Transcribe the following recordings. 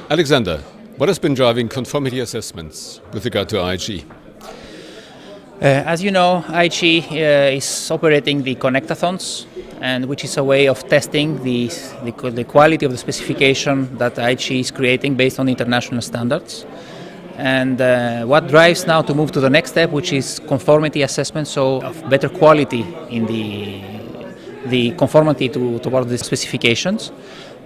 Alexander, what has been driving conformity assessments with regard to IHE? As you know, IHE is operating the connectathons, and which is a way of testing the quality of the specification that IHE is creating based on international standards. And what drives now to move to the next step, which is conformity assessment, so of better quality in the conformity toward the specifications.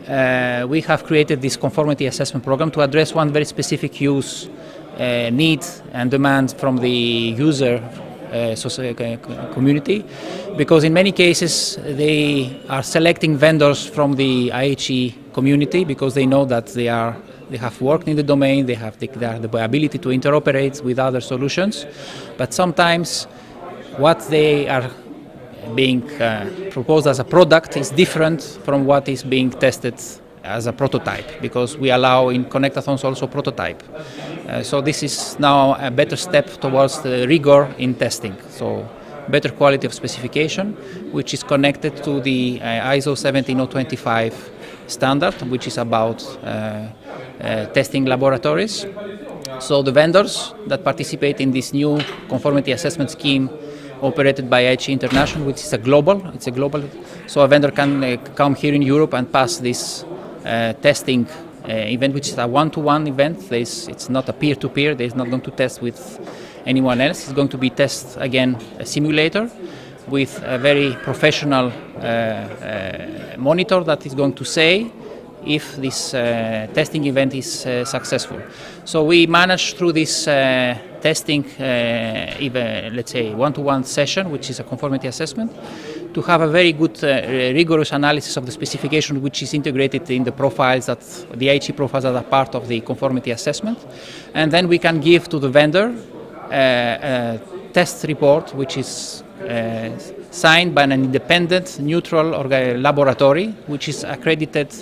We have created this conformity assessment program to address one very specific use need and demand from the user community, because in many cases they are selecting vendors from the IHE community because they know that they have worked in the domain, they have the ability to interoperate with other solutions, but sometimes what they are being proposed as a product is different from what is being tested as a prototype, because we allow in connectathons also prototype. So this is now a better step towards the rigor in testing. So better quality of specification, which is connected to the ISO 17025 standard, which is about testing laboratories. So the vendors that participate in this new conformity assessment scheme operated by IHE International, which is a global, so a vendor can come here in Europe and pass this testing event, which is a one-to-one event. It's not a peer-to-peer. They're not going to test with anyone else. It's going to be again a simulator with a very professional monitor that is going to say if this testing event is successful. So we managed through this testing, let's say one-to-one session, which is a conformity assessment, to have a very good rigorous analysis of the specification, which is integrated in the profiles, the IHE profiles that are part of the conformity assessment. And then we can give to the vendor a test report, which is signed by an independent, neutral laboratory, which is accredited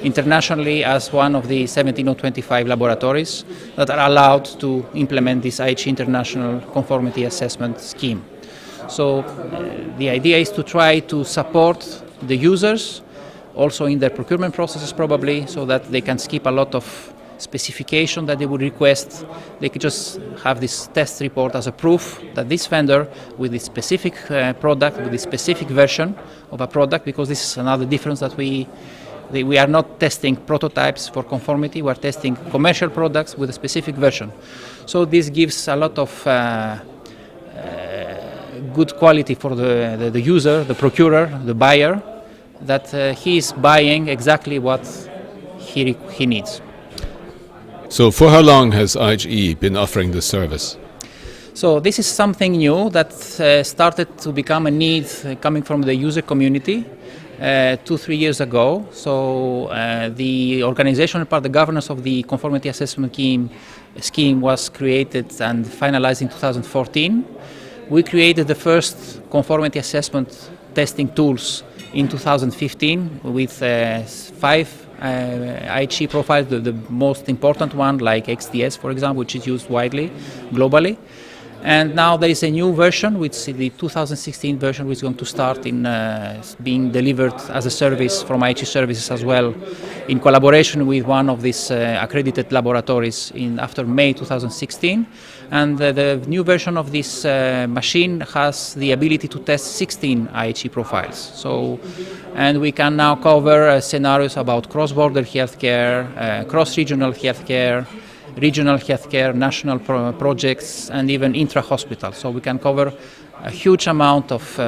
internationally as one of the 17025 laboratories that are allowed to implement this IHE International Conformity Assessment Scheme. So the idea is to try to support the users also in their procurement processes probably, so that they can skip a lot of specification that they would request. They could just have this test report as a proof that this vendor with this specific product, with this specific version of a product, because this is another difference that we are not testing prototypes for conformity, we are testing commercial products with a specific version. So this gives a lot of good quality for the user, the procurer, the buyer, that he is buying exactly what he needs. So for how long has IHE been offering this service? So this is something new that started to become a need coming from the user community 2-3 years ago. So the organizational part, the governance of the conformity assessment scheme was created and finalized in 2014. We created the first conformity assessment testing tools in 2015 with 5 IHE profiles, the most important one like XDS, for example, which is used widely globally. And now there is a new version, which is the 2016 version, which is going to start in being delivered as a service from IHE Services as well, in collaboration with one of these accredited laboratories after May 2016. And the new version of this machine has the ability to test 16 IHE profiles. So, and we can now cover scenarios about cross-border healthcare, cross-regional healthcare, regional healthcare, national projects, and even intra-hospital. So we can cover a huge amount of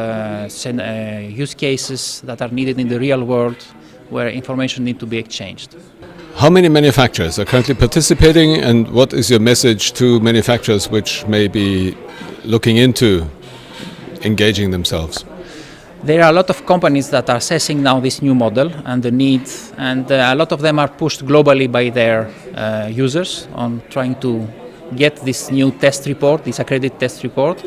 use cases that are needed in the real world where information needs to be exchanged. How many manufacturers are currently participating, and what is your message to manufacturers which may be looking into engaging themselves? There are a lot of companies that are assessing now this new model and the needs, and a lot of them are pushed globally by their users on trying to get this new test report, this accredited test report.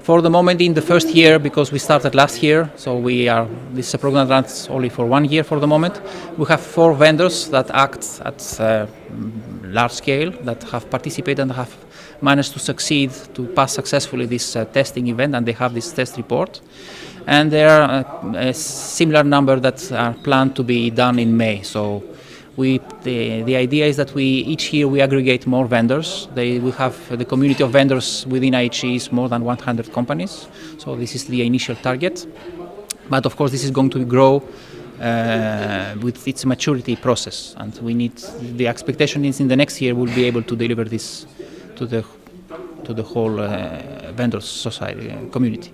For the moment, in the first year, because we started last year, so this program runs only for 1 year for the moment. We have 4 vendors that act at large scale, that have participated and have managed to succeed, to pass successfully this testing event, and they have this test report. And there are a similar number that are planned to be done in May. So The idea is that each year we aggregate more vendors. We have the community of vendors within IHE is more than 100 companies. So this is the initial target. But of course, this is going to grow with its maturity process, and the expectation is in the next year we'll be able to deliver this to the whole vendor society community.